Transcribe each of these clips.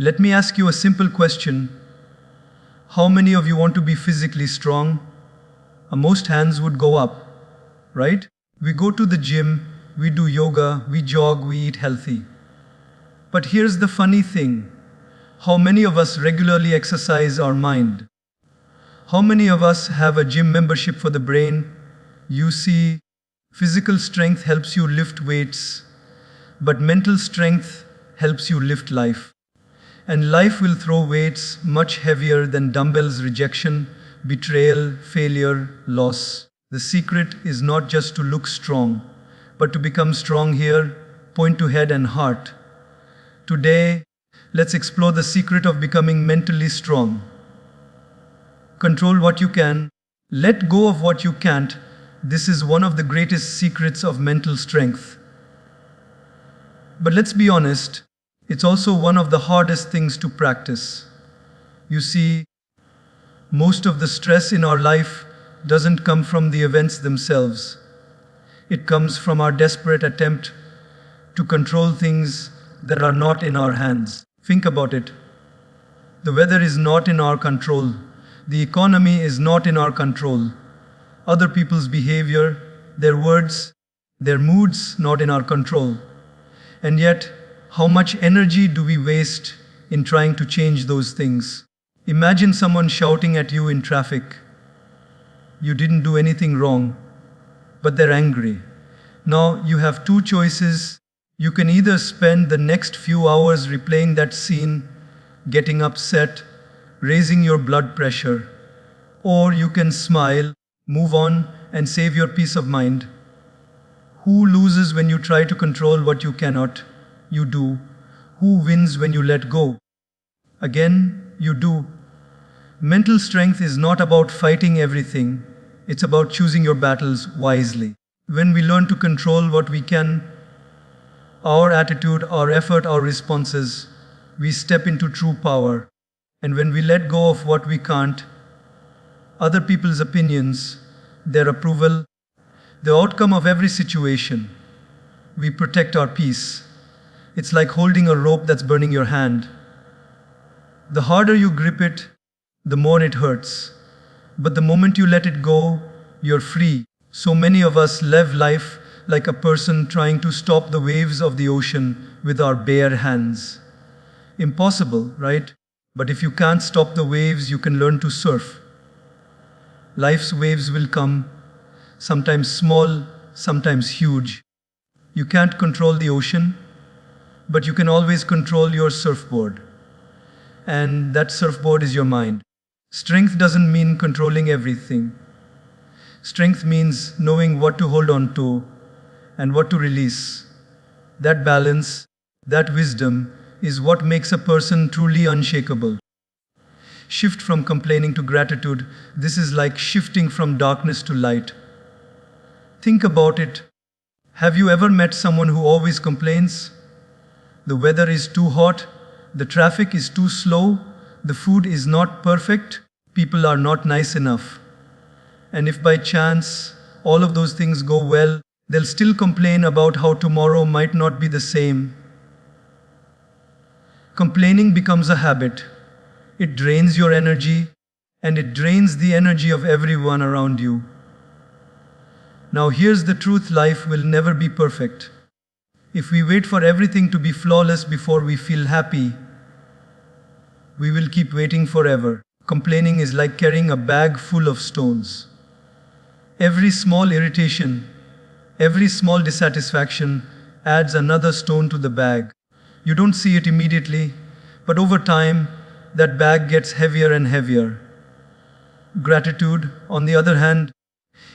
Let me ask you a simple question. How many of you want to be physically strong? Most hands would go up, right? We go to the gym, we do yoga, we jog, we eat healthy. But here's the funny thing. How many of us regularly exercise our mind? How many of us have a gym membership for the brain? You see, physical strength helps you lift weights, but mental strength helps you lift life. And life will throw weights much heavier than dumbbells, rejection, betrayal, failure, loss. The secret is not just to look strong, but to become strong here, point to head and heart. Today, let's explore the secret of becoming mentally strong. Control what you can, let go of what you can't. This is one of the greatest secrets of mental strength. But let's be honest, it's also one of the hardest things to practice. You see, most of the stress in our life doesn't come from the events themselves. It comes from our desperate attempt to control things that are not in our hands. Think about it. The weather is not in our control. The economy is not in our control. Other people's behavior, their words, their moods, not in our control. And yet, how much energy do we waste in trying to change those things? Imagine someone shouting at you in traffic. You didn't do anything wrong, but they're angry. Now you have two choices. You can either spend the next few hours replaying that scene, getting upset, raising your blood pressure, or you can smile, move on, and save your peace of mind. Who loses when you try to control what you cannot? You do. Who wins when you let go? Again, you do. Mental strength is not about fighting everything. It's about choosing your battles wisely. When we learn to control what we can, our attitude, our effort, our responses, we step into true power. And when we let go of what we can't, other people's opinions, their approval, the outcome of every situation, we protect our peace. It's like holding a rope that's burning your hand. The harder you grip it, the more it hurts. But the moment you let it go, you're free. So many of us live life like a person trying to stop the waves of the ocean with our bare hands. Impossible, right? But if you can't stop the waves, you can learn to surf. Life's waves will come, sometimes small, sometimes huge. You can't control the ocean, but you can always control your surfboard. And that surfboard is your mind. Strength doesn't mean controlling everything. Strength means knowing what to hold on to and what to release. That balance, that wisdom, is what makes a person truly unshakable. Shift from complaining to gratitude. This is like shifting from darkness to light. Think about it. Have you ever met someone who always complains? The weather is too hot, the traffic is too slow, the food is not perfect, people are not nice enough. And if by chance all of those things go well, they'll still complain about how tomorrow might not be the same. Complaining becomes a habit. It drains your energy, and it drains the energy of everyone around you. Now here's the truth: life will never be perfect. If we wait for everything to be flawless before we feel happy, we will keep waiting forever. Complaining is like carrying a bag full of stones. Every small irritation, every small dissatisfaction adds another stone to the bag. You don't see it immediately, but over time, that bag gets heavier and heavier. Gratitude, on the other hand,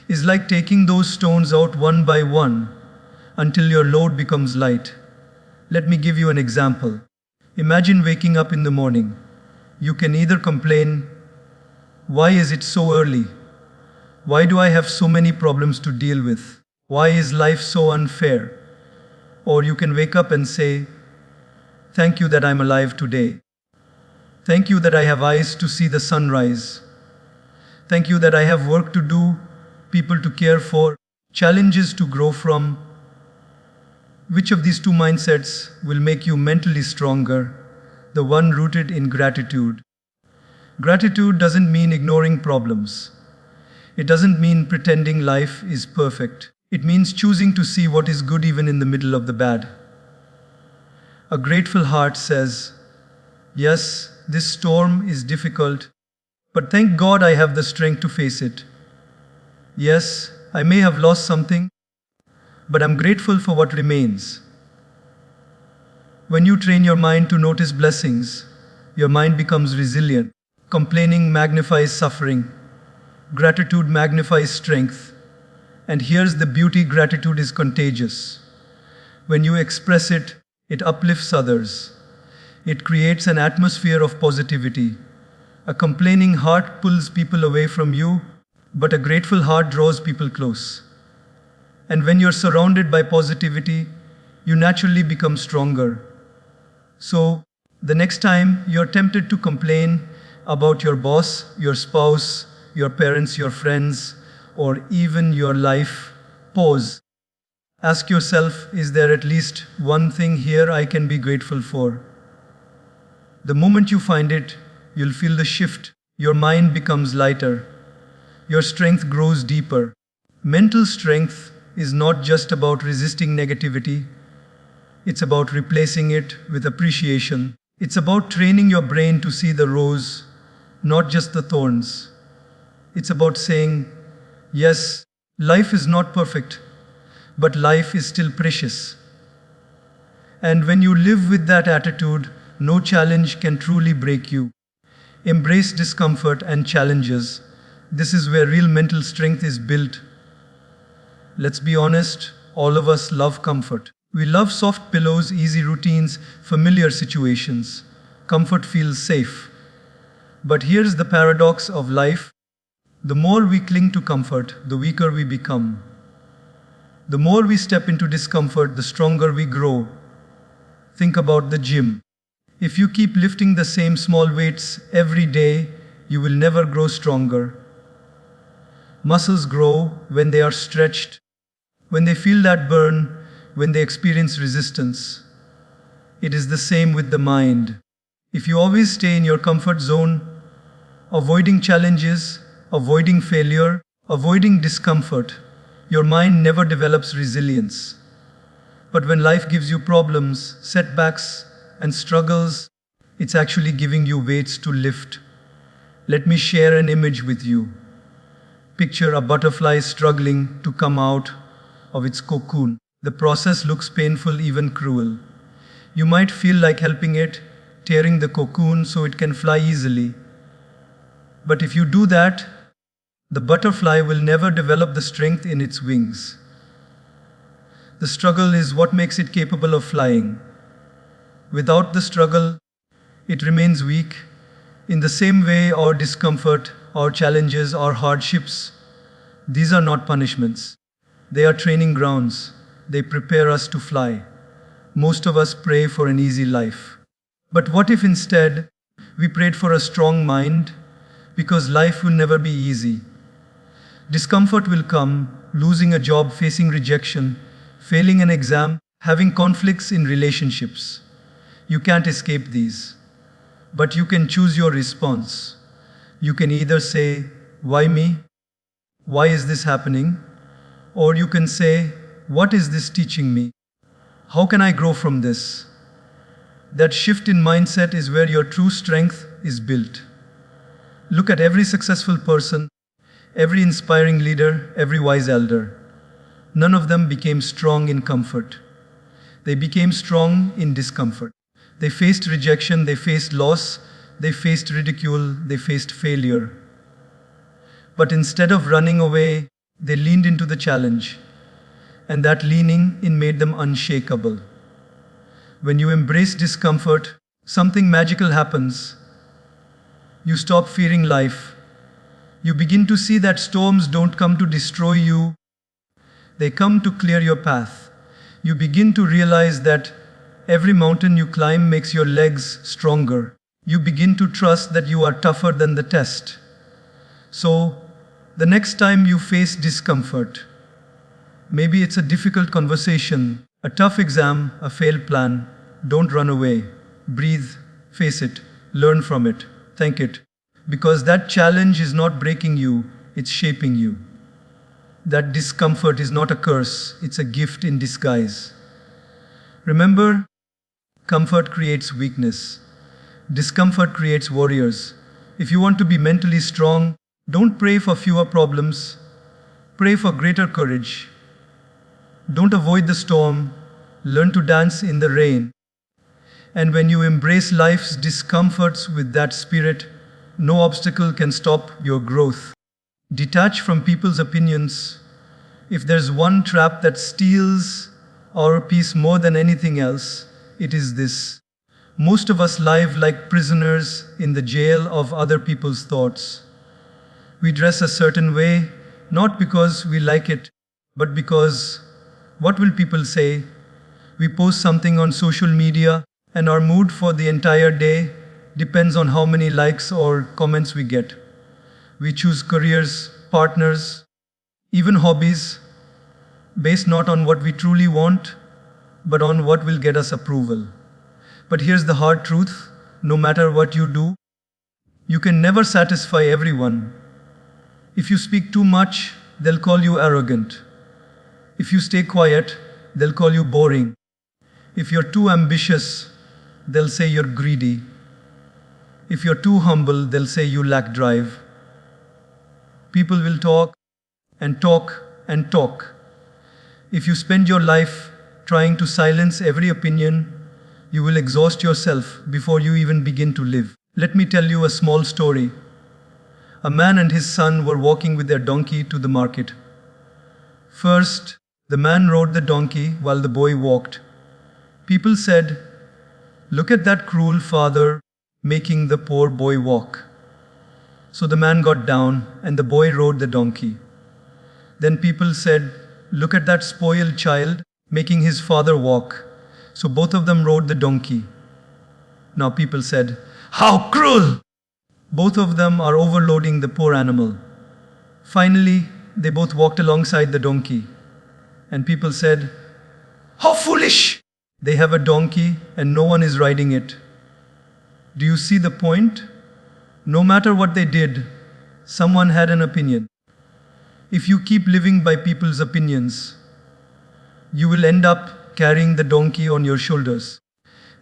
is like taking those stones out one by one until your load becomes light. Let me give you an example. Imagine waking up in the morning. You can either complain, "Why is it so early? Why do I have so many problems to deal with? Why is life so unfair?" Or you can wake up and say, "Thank you that I'm alive today. Thank you that I have eyes to see the sunrise. Thank you that I have work to do, people to care for, challenges to grow from." Which of these two mindsets will make you mentally stronger? the one rooted in gratitude. Gratitude doesn't mean ignoring problems. It doesn't mean pretending life is perfect. It means choosing to see what is good even in the middle of the bad. A grateful heart says, yes, this storm is difficult, but thank God I have the strength to face it. Yes, I may have lost something, but I'm grateful for what remains. When you train your mind to notice blessings, your mind becomes resilient. Complaining magnifies suffering. Gratitude magnifies strength. And here's the beauty: gratitude is contagious. When you express it, it uplifts others. It creates an atmosphere of positivity. A complaining heart pulls people away from you, but a grateful heart draws people close. And when you're surrounded by positivity, you naturally become stronger. So, the next time you're tempted to complain about your boss, your spouse, your parents, your friends, or even your life, pause. Ask yourself, is there at least one thing here I can be grateful for? The moment you find it, you'll feel the shift. Your mind becomes lighter. Your strength grows deeper. Mental strength is not just about resisting negativity. It's about replacing it with appreciation. It's about training your brain to see the rose, not just the thorns. It's about saying, yes, life is not perfect, but life is still precious. And when you live with that attitude, no challenge can truly break you. Embrace discomfort and challenges. This is where real mental strength is built. Let's be honest, all of us love comfort. We love soft pillows, easy routines, familiar situations. Comfort feels safe. But here's the paradox of life. The more we cling to comfort, the weaker we become. The more we step into discomfort, the stronger we grow. Think about the gym. If you keep lifting the same small weights every day, you will never grow stronger. Muscles grow when they are stretched, when they feel that burn, when they experience resistance. It is the same with the mind. If you always stay in your comfort zone, avoiding challenges, avoiding failure, avoiding discomfort, your mind never develops resilience. But when life gives you problems, setbacks, and struggles, it's actually giving you weights to lift. Let me share an image with you. Picture a butterfly struggling to come out of its cocoon. The process looks painful, even cruel. You might feel like helping it, tearing the cocoon so it can fly easily. But if you do that, the butterfly will never develop the strength in its wings. The struggle is what makes it capable of flying. Without the struggle, it remains weak. In the same way, our discomfort, our challenges, our hardships, these are not punishments. They are training grounds. They prepare us to fly. Most of us pray for an easy life. But what if instead we prayed for a strong mind? Because life will never be easy. Discomfort will come: losing a job, facing rejection, failing an exam, having conflicts in relationships. You can't escape these. But you can choose your response. You can either say, why me? Why is this happening? Or you can say, what is this teaching me? How can I grow from this? That shift in mindset is where your true strength is built. Look at every successful person, every inspiring leader, every wise elder. None of them became strong in comfort. They became strong in discomfort. They faced rejection, they faced loss, they faced ridicule, they faced failure. But instead of running away, they leaned into the challenge. And that leaning in made them unshakable. When you embrace discomfort, something magical happens. You stop fearing life. You begin to see that storms don't come to destroy you. They come to clear your path. You begin to realize that every mountain you climb makes your legs stronger. You begin to trust that you are tougher than the test. So, the next time you face discomfort, maybe it's a difficult conversation, a tough exam, a failed plan, don't run away. Breathe, Face it, learn from it, thank it. Because that challenge is not breaking you, it's shaping you. That discomfort is not a curse, it's a gift in disguise. Remember, comfort creates weakness. Discomfort creates warriors. If you want to be mentally strong, don't pray for fewer problems. Pray for greater courage. Don't avoid the storm. Learn to dance in the rain. And when you embrace life's discomforts with that spirit, no obstacle can stop your growth. Detach from people's opinions. If there's one trap that steals our peace more than anything else, it is this. Most of us live like prisoners in the jail of other people's thoughts. We dress a certain way, not because we like it, but because, what will people say? We post something on social media, and our mood for the entire day depends on how many likes or comments we get. We choose careers, partners, even hobbies, based not on what we truly want, but on what will get us approval. But here's the hard truth, no matter what you do, you can never satisfy everyone. If you speak too much, they'll call you arrogant. If you stay quiet, they'll call you boring. If you're too ambitious, they'll say you're greedy. If you're too humble, they'll say you lack drive. People will talk and talk and talk. If you spend your life trying to silence every opinion, you will exhaust yourself before you even begin to live. Let me tell you a small story. A man and his son were walking with their donkey to the market. First, the man rode the donkey while the boy walked. People said, "Look at that cruel father making the poor boy walk." So the man got down and the boy rode the donkey. Then people said, "Look at that spoiled child making his father walk." So both of them rode the donkey. Now people said, "How cruel!" Both of them are overloading the poor animal. Finally, they both walked alongside the donkey. And people said, "How foolish! They have a donkey and no one is riding it." Do you see the point? No matter what they did, someone had an opinion. If you keep living by people's opinions, you will end up carrying the donkey on your shoulders.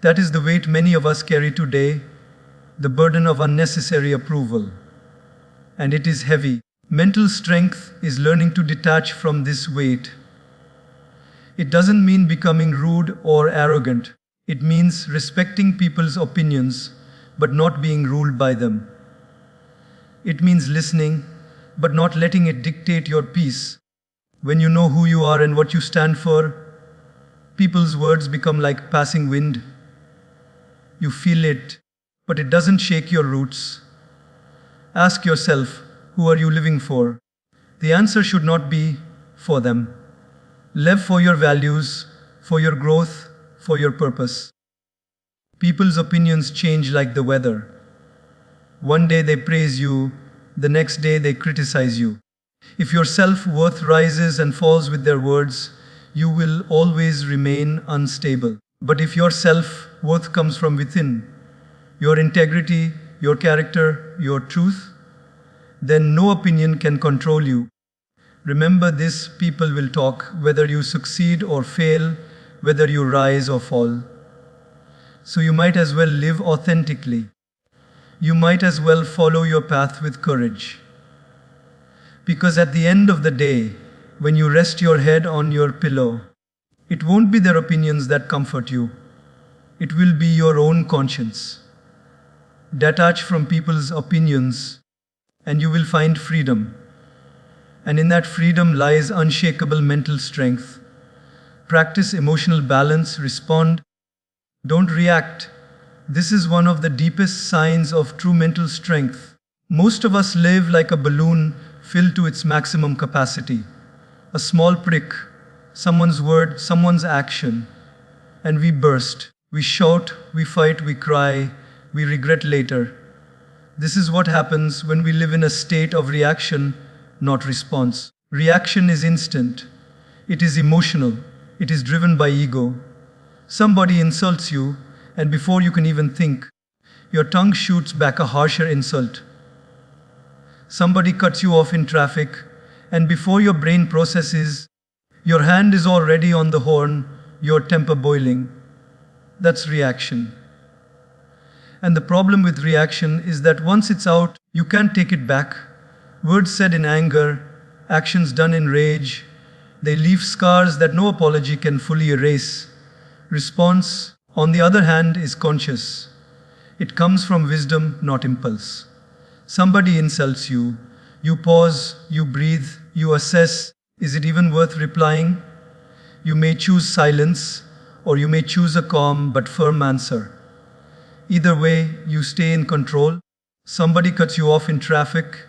That is the weight many of us carry today, the burden of unnecessary approval. And it is heavy. Mental strength is learning to detach from this weight. It doesn't mean becoming rude or arrogant. It means respecting people's opinions, but not being ruled by them. It means listening, but not letting it dictate your peace. When you know who you are and what you stand for, people's words become like passing wind. You feel it, but it doesn't shake your roots. Ask yourself, who are you living for? The answer should not be for them. Live for your values, for your growth, for your purpose. People's opinions change like the weather. One day they praise you, the next day they criticize you. If your self-worth rises and falls with their words, you will always remain unstable. But if your self-worth comes from within, your integrity, your character, your truth, then no opinion can control you. Remember this, people will talk, whether you succeed or fail, whether you rise or fall. So you might as well live authentically. You might as well follow your path with courage. Because at the end of the day, when you rest your head on your pillow, it won't be their opinions that comfort you. It will be your own conscience. Detach from people's opinions, and you will find freedom. And in that freedom lies unshakable mental strength. Practice emotional balance, respond. Don't react. This is one of the deepest signs of true mental strength. Most of us live like a balloon filled to its maximum capacity. A small prick, someone's word, someone's action, and we burst. We shout, we fight, we cry, we regret later. This is what happens when we live in a state of reaction, not response. Reaction is instant. It is emotional. It is driven by ego. Somebody insults you, and before you can even think, Your tongue shoots back a harsher insult. Somebody cuts you off in traffic, and before your brain processes, your hand is already on the horn, your temper boiling. That's reaction. And the problem with reaction is that once it's out, you can't take it back. Words said in anger, actions done in rage, they leave scars that no apology can fully erase. Response, on the other hand, is conscious. It comes from wisdom, not impulse. Somebody insults you. You pause, you breathe, you assess, is it even worth replying? You may choose silence, or you may choose a calm but firm answer. Either way, you stay in control. Somebody cuts you off in traffic.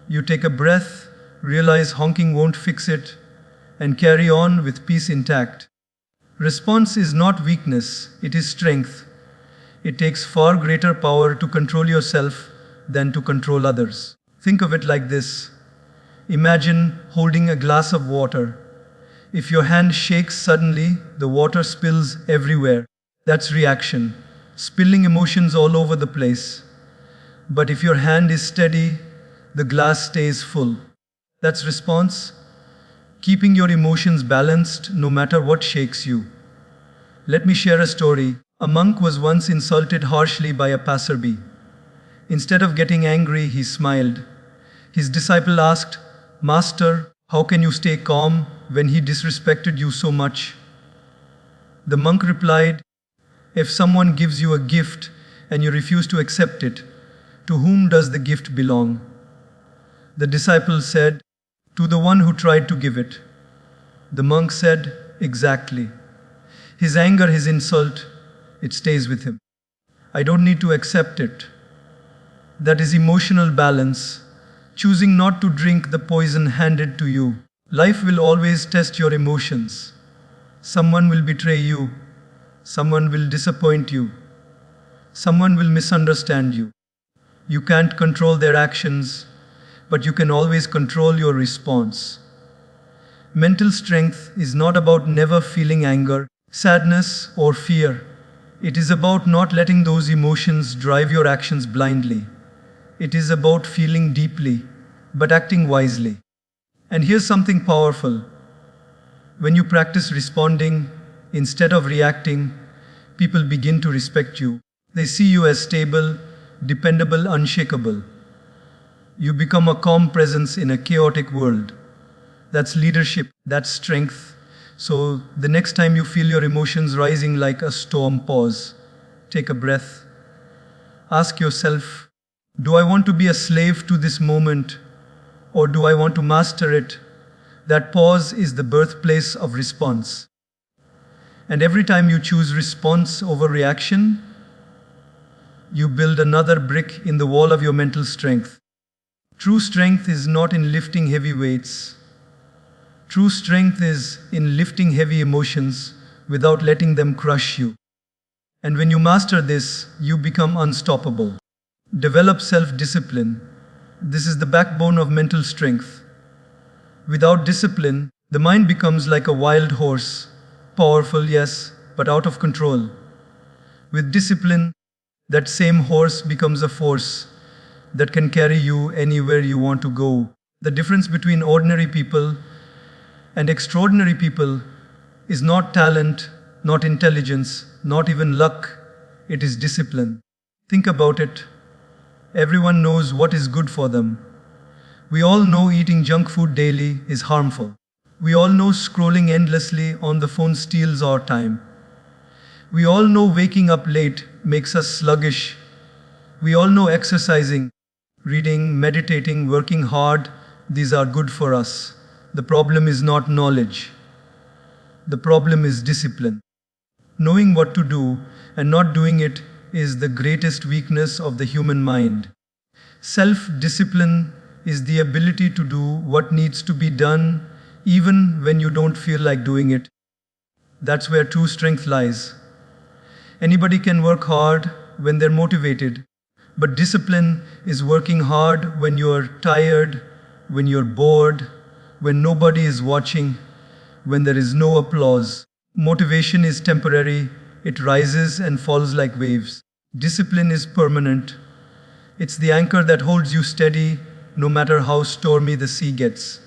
You take a breath, realize honking won't fix it, and carry on with peace intact. Response is not weakness, it is strength. It takes far greater power to control yourself than to control others. Think of it like this. Imagine holding a glass of water. If your hand shakes suddenly, the water spills everywhere. That's reaction, spilling emotions all over the place. But if your hand is steady, the glass stays full. That's response, keeping your emotions balanced no matter what shakes you. Let me share a story. A monk was once insulted harshly by a passerby. Instead of getting angry, he smiled. His disciple asked, "Master, how can you stay calm when he disrespected you so much?" The monk replied, "If someone gives you a gift and you refuse to accept it, to whom does the gift belong?" The disciple said, "To the one who tried to give it." The monk said, "Exactly. His anger, his insult, it stays with him. I don't need to accept it." That is emotional balance, choosing not to drink the poison handed to you. Life will always test your emotions. Someone will betray you. Someone will disappoint you. Someone will misunderstand you. You can't control their actions, but you can always control your response. Mental strength is not about never feeling anger, sadness, or fear. It is about not letting those emotions drive your actions blindly. It is about feeling deeply, but acting wisely. And here's something powerful. When you practice responding instead of reacting, people begin to respect you. They see you as stable, dependable, unshakable. You become a calm presence in a chaotic world. That's leadership, that's strength. So the next time you feel your emotions rising like a storm, pause. Take a breath. Ask yourself, do I want to be a slave to this moment, or do I want to master it? That pause is the birthplace of response. And every time you choose response over reaction, you build another brick in the wall of your mental strength. True strength is not in lifting heavy weights. True strength is in lifting heavy emotions without letting them crush you. And when you master this, you become unstoppable. Develop self-discipline. This is the backbone of mental strength. Without discipline, the mind becomes like a wild horse. Powerful, yes, but out of control. With discipline, that same horse becomes a force that can carry you anywhere you want to go. The difference between ordinary people and extraordinary people is not talent, not intelligence, not even luck. It is discipline. Think about it. Everyone knows what is good for them. We all know eating junk food daily is harmful. We all know scrolling endlessly on the phone steals our time. We all know waking up late makes us sluggish. We all know exercising, reading, meditating, working hard, these are good for us. The problem is not knowledge. The problem is discipline. Knowing what to do and not doing it is the greatest weakness of the human mind. Self-discipline is the ability to do what needs to be done even when you don't feel like doing it. That's where true strength lies. Anybody can work hard when they're motivated, but discipline is working hard when you're tired, when you're bored, when nobody is watching, when there is no applause. Motivation is temporary, it rises and falls like waves. Discipline is permanent. It's the anchor that holds you steady no matter how stormy the sea gets.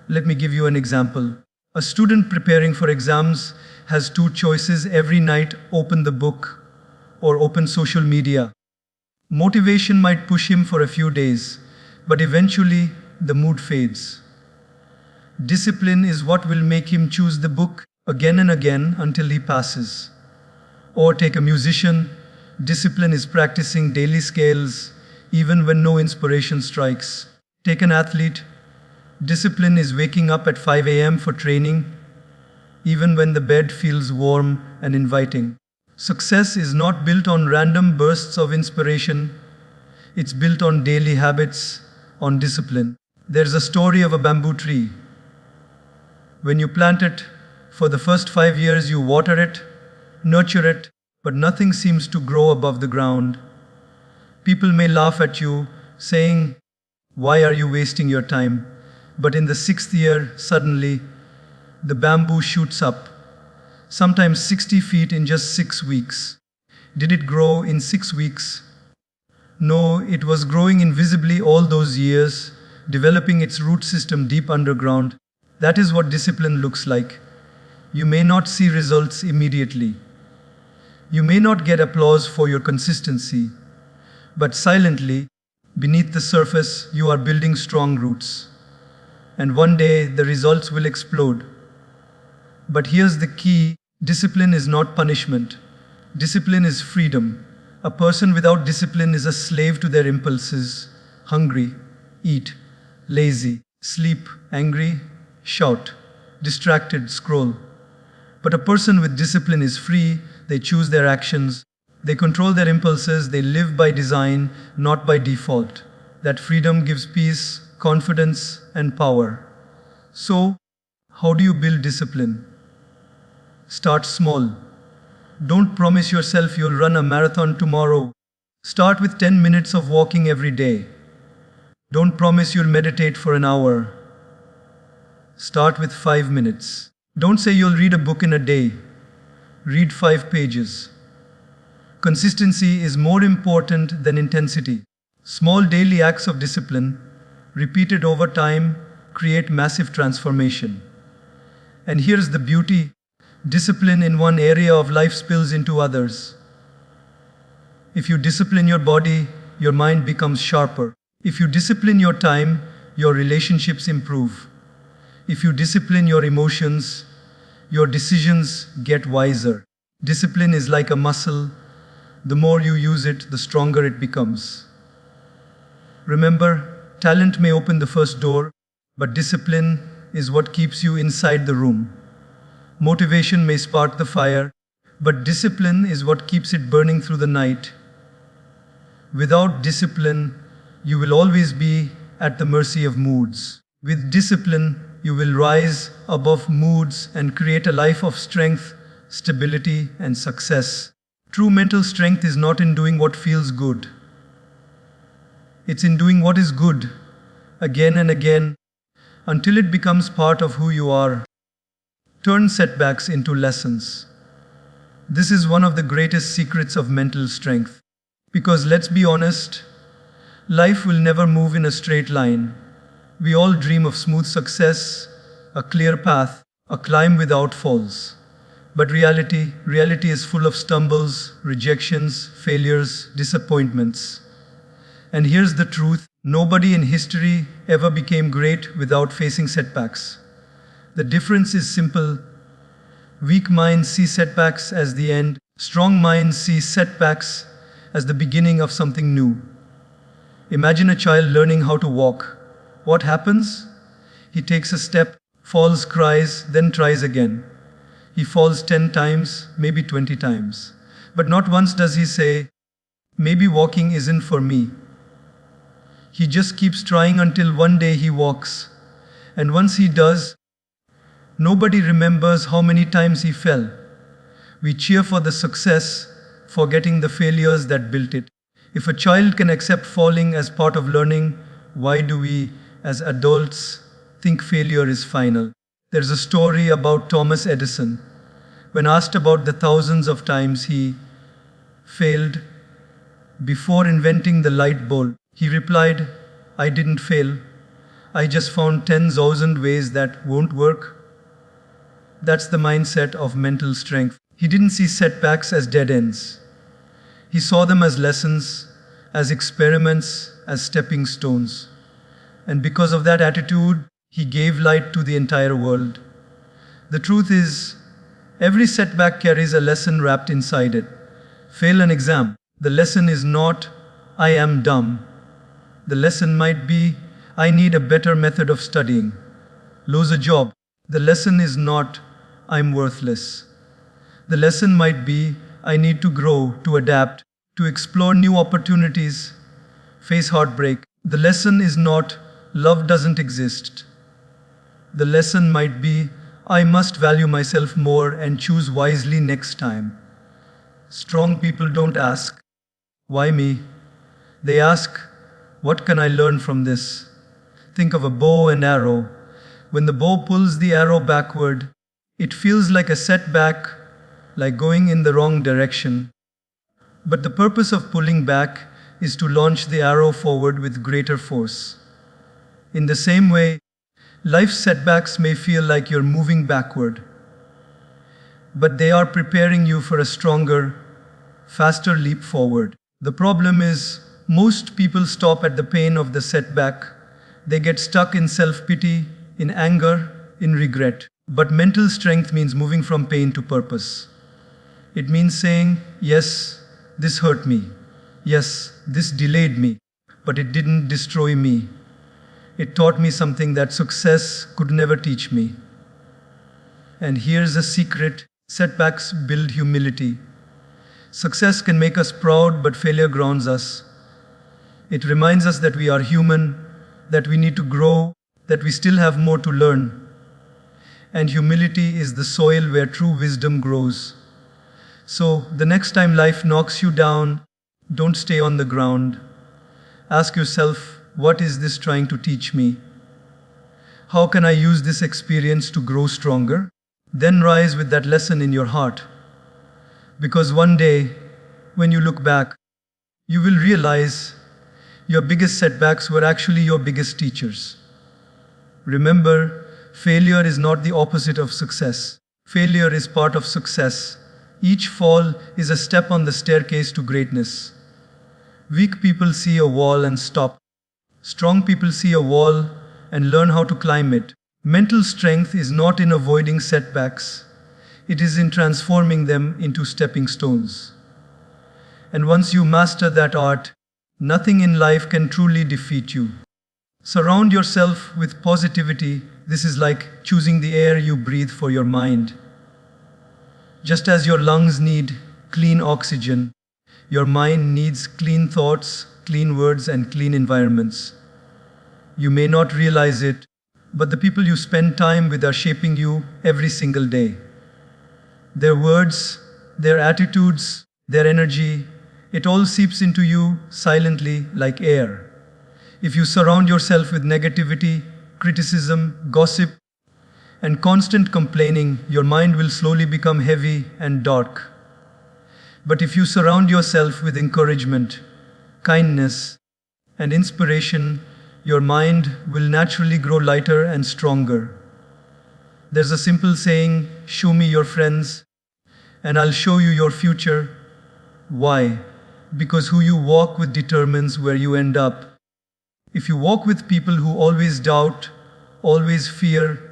Let me give you an example. A student preparing for exams has two choices every night: open the book or open social media. Motivation might push him for a few days, but eventually the mood fades. Discipline is what will make him choose the book again and again until he passes. Or take a musician, discipline is practicing daily scales even when no inspiration strikes. Take an athlete, discipline is waking up at 5 a.m. for training even when the bed feels warm and inviting. Success is not built on random bursts of inspiration, it's built on daily habits, on discipline. There's a story of a bamboo tree. When you plant it, for the first 5 years you water it, nurture it, but nothing seems to grow above the ground. People may laugh at you, saying, "Why are you wasting your time?" But in the 6th year, suddenly, the bamboo shoots up, sometimes 60 feet in just 6 weeks. Did it grow in 6 weeks? No, it was growing invisibly all those years, developing its root system deep underground. That is what discipline looks like. You may not see results immediately. You may not get applause for your consistency, but silently, beneath the surface, you are building strong roots. And one day, the results will explode. But here's the key: discipline is not punishment. Discipline is freedom. A person without discipline is a slave to their impulses: hungry, eat; lazy, sleep; angry, shout; distracted, scroll. But a person with discipline is free. They choose their actions. They control their impulses. They live by design, not by default. That freedom gives peace, confidence, and power. So, how do you build discipline? Start small. Don't promise yourself you'll run a marathon tomorrow. Start with 10 minutes of walking every day. Don't promise you'll meditate for an hour. Start with 5 minutes. Don't say you'll read a book in a day. Read 5 pages. Consistency is more important than intensity. Small daily acts of discipline, repeated over time, create massive transformation. And here's the beauty: discipline in one area of life spills into others. If you discipline your body, your mind becomes sharper. If you discipline your time, your relationships improve. If you discipline your emotions, your decisions get wiser. Discipline is like a muscle. The more you use it, the stronger it becomes. Remember, talent may open the first door, but discipline is what keeps you inside the room. Motivation may spark the fire, but discipline is what keeps it burning through the night. Without discipline, you will always be at the mercy of moods. With discipline, you will rise above moods and create a life of strength, stability, and success. True mental strength is not in doing what feels good. It's in doing what is good, again and again, until it becomes part of who you are. Turn setbacks into lessons. This is one of the greatest secrets of mental strength. Because let's be honest, life will never move in a straight line. We all dream of smooth success, a clear path, a climb without falls. But reality is full of stumbles, rejections, failures, disappointments. And here's the truth: nobody in history ever became great without facing setbacks. The difference is simple. Weak minds see setbacks as the end. Strong minds see setbacks as the beginning of something new. Imagine a child learning how to walk. What happens? He takes a step, falls, cries, then tries again. He falls 10 times, maybe 20 times. But not once does he say, "Maybe walking isn't for me." He just keeps trying until one day he walks. And once he does, nobody remembers how many times he fell. We cheer for the success, forgetting the failures that built it. If a child can accept falling as part of learning, why do we, as adults, think failure is final? There's a story about Thomas Edison. When asked about the thousands of times he failed before inventing the light bulb. He replied, I didn't fail. I just found 10,000 ways that won't work. That's the mindset of mental strength. He didn't see setbacks as dead ends. He saw them as lessons, as experiments, as stepping stones. And because of that attitude, he gave light to the entire world. The truth is, every setback carries a lesson wrapped inside it. Fail an exam. The lesson is not, I am dumb. The lesson might be, I need a better method of studying. Lose a job. The lesson is not, I'm worthless. The lesson might be, I need to grow, to adapt, to explore new opportunities, face heartbreak. The lesson is not, love doesn't exist. The lesson might be, I must value myself more and choose wisely next time. Strong people don't ask, why me? They ask, what can I learn from this? Think of a bow and arrow. When the bow pulls the arrow backward, it feels like a setback, like going in the wrong direction. But the purpose of pulling back is to launch the arrow forward with greater force. In the same way, life's setbacks may feel like you're moving backward, but they are preparing you for a stronger, faster leap forward. The problem is, most people stop at the pain of the setback. They get stuck in self-pity, in anger, in regret. But mental strength means moving from pain to purpose. It means saying, yes, this hurt me. Yes, this delayed me, but it didn't destroy me. It taught me something that success could never teach me. And here's a secret: setbacks build humility. Success can make us proud, but failure grounds us. It reminds us that we are human, that we need to grow, that we still have more to learn. And humility is the soil where true wisdom grows. So, the next time life knocks you down, don't stay on the ground. Ask yourself, what is this trying to teach me? How can I use this experience to grow stronger? Then rise with that lesson in your heart. Because one day, when you look back, you will realize your biggest setbacks were actually your biggest teachers. Remember, failure is not the opposite of success. Failure is part of success. Each fall is a step on the staircase to greatness. Weak people see a wall and stop. Strong people see a wall and learn how to climb it. Mental strength is not in avoiding setbacks. It is in transforming them into stepping stones. And once you master that art, nothing in life can truly defeat you. Surround yourself with positivity. This is like choosing the air you breathe for your mind. Just as your lungs need clean oxygen, your mind needs clean thoughts, clean words, and clean environments. You may not realize it, but the people you spend time with are shaping you every single day. Their words, their attitudes, their energy, it all seeps into you silently like air. If you surround yourself with negativity, criticism, gossip, and constant complaining, your mind will slowly become heavy and dark. But if you surround yourself with encouragement, kindness, and inspiration, your mind will naturally grow lighter and stronger. There's a simple saying, show me your friends, and I'll show you your future. Why? Because who you walk with determines where you end up. If you walk with people who always doubt, always fear,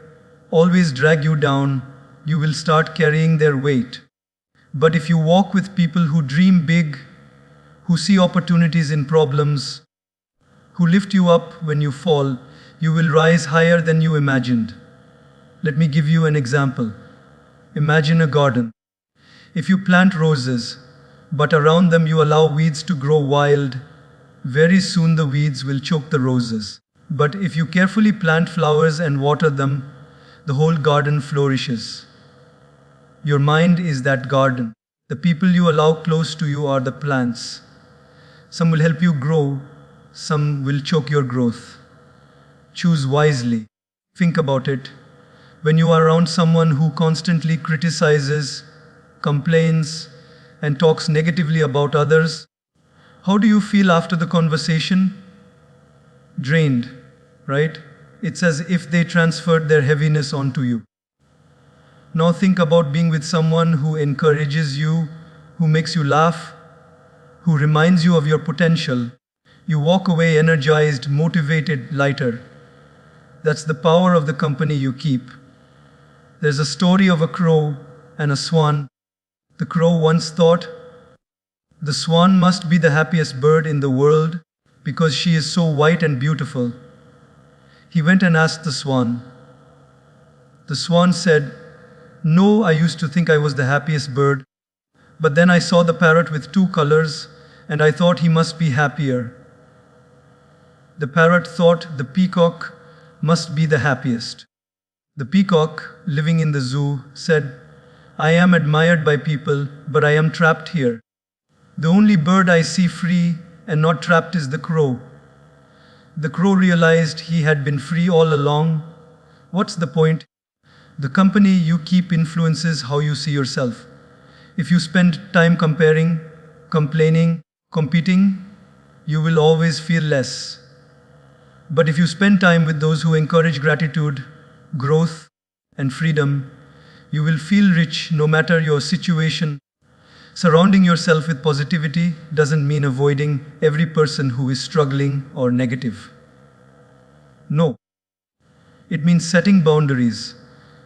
always drag you down, you will start carrying their weight. But if you walk with people who dream big, who see opportunities in problems, who lift you up when you fall, you will rise higher than you imagined. Let me give you an example. Imagine a garden. If you plant roses, but around them you allow weeds to grow wild, very soon the weeds will choke the roses. But if you carefully plant flowers and water them, the whole garden flourishes. Your mind is that garden. The people you allow close to you are the plants. Some will help you grow, some will choke your growth. Choose wisely. Think about it. When you are around someone who constantly criticizes, complains, and talks negatively about others, how do you feel after the conversation? Drained, right? It's as if they transferred their heaviness onto you. Now think about being with someone who encourages you, who makes you laugh, who reminds you of your potential. You walk away energized, motivated, lighter. That's the power of the company you keep. There's a story of a crow and a swan. The crow once thought, the swan must be the happiest bird in the world because she is so white and beautiful. He went and asked the swan. The swan said, no, I used to think I was the happiest bird, but then I saw the parrot with two colors and I thought he must be happier. The parrot thought the peacock must be the happiest. The peacock, living in the zoo, said, I am admired by people, but I am trapped here. The only bird I see free and not trapped is the crow. The crow realized he had been free all along. What's the point? The company you keep influences how you see yourself. If you spend time comparing, complaining, competing, you will always feel less. But if you spend time with those who encourage gratitude, growth, and freedom, you will feel rich no matter your situation. Surrounding yourself with positivity doesn't mean avoiding every person who is struggling or negative. No. It means setting boundaries.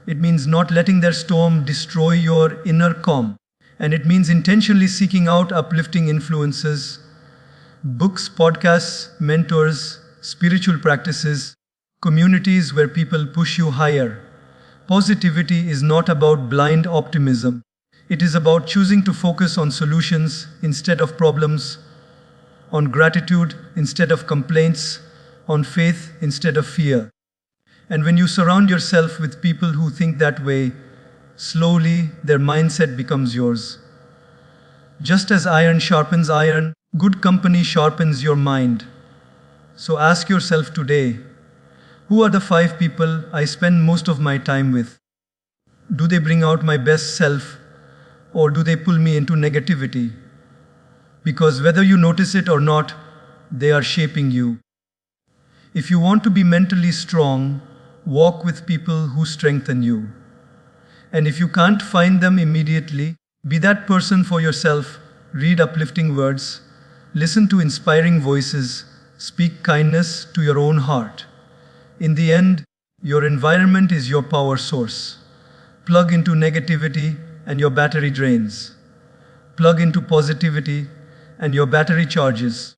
It means not letting their storm destroy your inner calm. And it means intentionally seeking out uplifting influences, books, podcasts, mentors, spiritual practices, communities where people push you higher. Positivity is not about blind optimism. It is about choosing to focus on solutions instead of problems, on gratitude instead of complaints, on faith instead of fear. And when you surround yourself with people who think that way, slowly their mindset becomes yours. Just as iron sharpens iron, good company sharpens your mind. So ask yourself today, who are the 5 people I spend most of my time with? Do they bring out my best self, or do they pull me into negativity? Because whether you notice it or not, they are shaping you. If you want to be mentally strong, walk with people who strengthen you. And if you can't find them immediately, be that person for yourself. Read uplifting words, listen to inspiring voices, speak kindness to your own heart. In the end, your environment is your power source. Plug into negativity and your battery drains. Plug into positivity and your battery charges.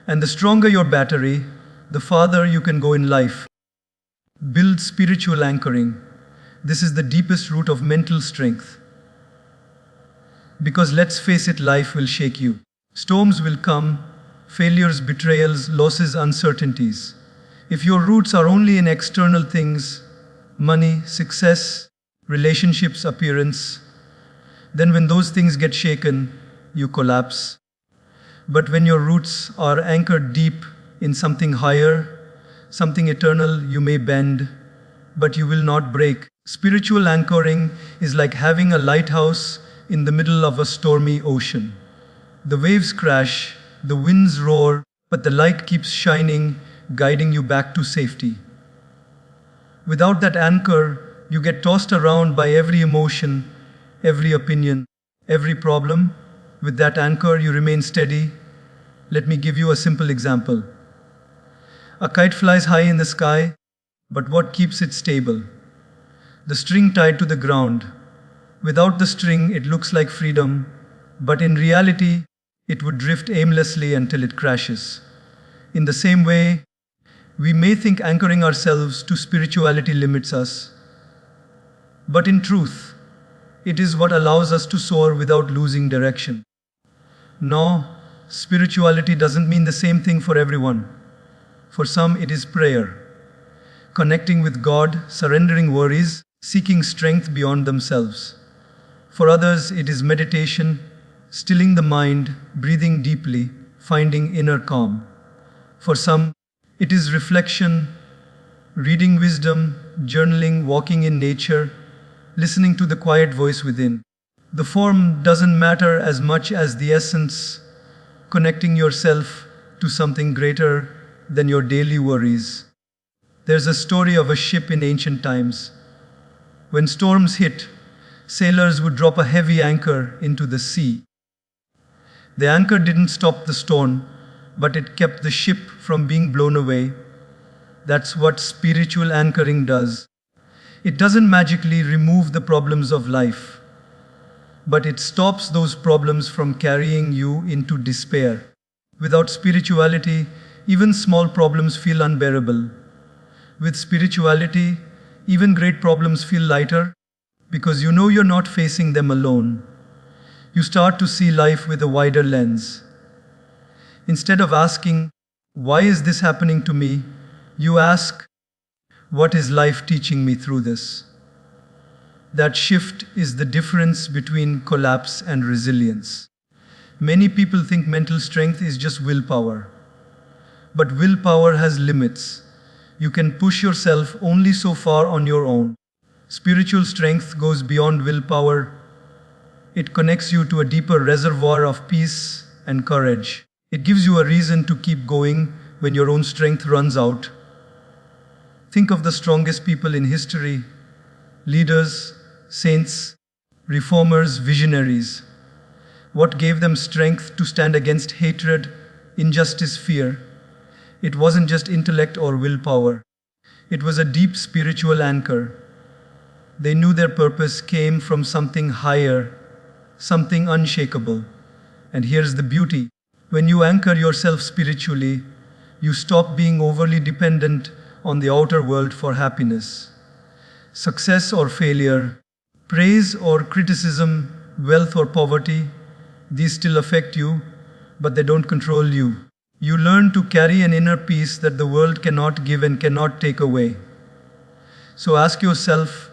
And the stronger your battery, the farther you can go in life. Build spiritual anchoring. This is the deepest root of mental strength. Because let's face it, life will shake you. Storms will come, failures, betrayals, losses, uncertainties. If your roots are only in external things, money, success, relationships, appearance, then when those things get shaken, you collapse. But when your roots are anchored deep in something higher, something eternal, you may bend, but you will not break. Spiritual anchoring is like having a lighthouse in the middle of a stormy ocean. The waves crash, the winds roar, but the light keeps shining, guiding you back to safety. Without that anchor, you get tossed around by every emotion, every opinion, every problem. With that anchor, you remain steady. Let me give you a simple example. A kite flies high in the sky, but what keeps it stable? The string tied to the ground. Without the string, it looks like freedom, but in reality, it would drift aimlessly until it crashes. In the same way, we may think anchoring ourselves to spirituality limits us, but in truth, it is what allows us to soar without losing direction. No, spirituality doesn't mean the same thing for everyone. For some, it is prayer, connecting with God, surrendering worries, seeking strength beyond themselves. For others, it is meditation, stilling the mind, breathing deeply, finding inner calm. For some, it is reflection, reading wisdom, journaling, walking in nature, listening to the quiet voice within. The form doesn't matter as much as the essence, connecting yourself to something greater than your daily worries. There's a story of a ship in ancient times. When storms hit, sailors would drop a heavy anchor into the sea. The anchor didn't stop the storm, but it kept the ship from being blown away. That's what spiritual anchoring does. It doesn't magically remove the problems of life, but it stops those problems from carrying you into despair. Without spirituality, even small problems feel unbearable. With spirituality, even great problems feel lighter because you know you're not facing them alone. You start to see life with a wider lens. Instead of asking, "Why is this happening to me?" you ask, "What is life teaching me through this?" That shift is the difference between collapse and resilience. Many people think mental strength is just willpower. But willpower has limits. You can push yourself only so far on your own. Spiritual strength goes beyond willpower. It connects you to a deeper reservoir of peace and courage. It gives you a reason to keep going when your own strength runs out. Think of the strongest people in history: leaders, saints, reformers, visionaries. What gave them strength to stand against hatred, injustice, fear? It wasn't just intellect or willpower. It was a deep spiritual anchor. They knew their purpose came from something higher, something unshakable. And here's the beauty. When you anchor yourself spiritually, you stop being overly dependent on the outer world for happiness. Success or failure, praise or criticism, wealth or poverty, these still affect you, but they don't control you. You learn to carry an inner peace that the world cannot give and cannot take away. So ask yourself,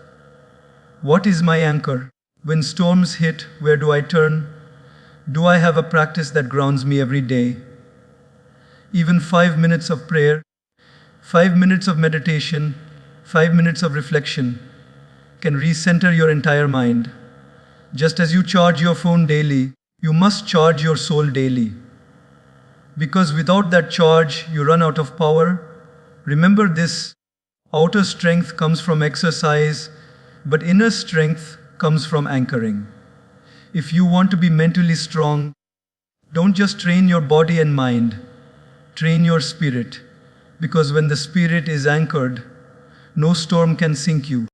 what is my anchor? When storms hit, where do I turn? Do I have a practice that grounds me every day? Even 5 minutes of prayer, 5 minutes of meditation, 5 minutes of reflection can recenter your entire mind. Just as you charge your phone daily, you must charge your soul daily. Because without that charge, you run out of power. Remember this: outer strength comes from exercise, but inner strength comes from anchoring. If you want to be mentally strong, don't just train your body and mind, train your spirit. Because when the spirit is anchored, no storm can sink you.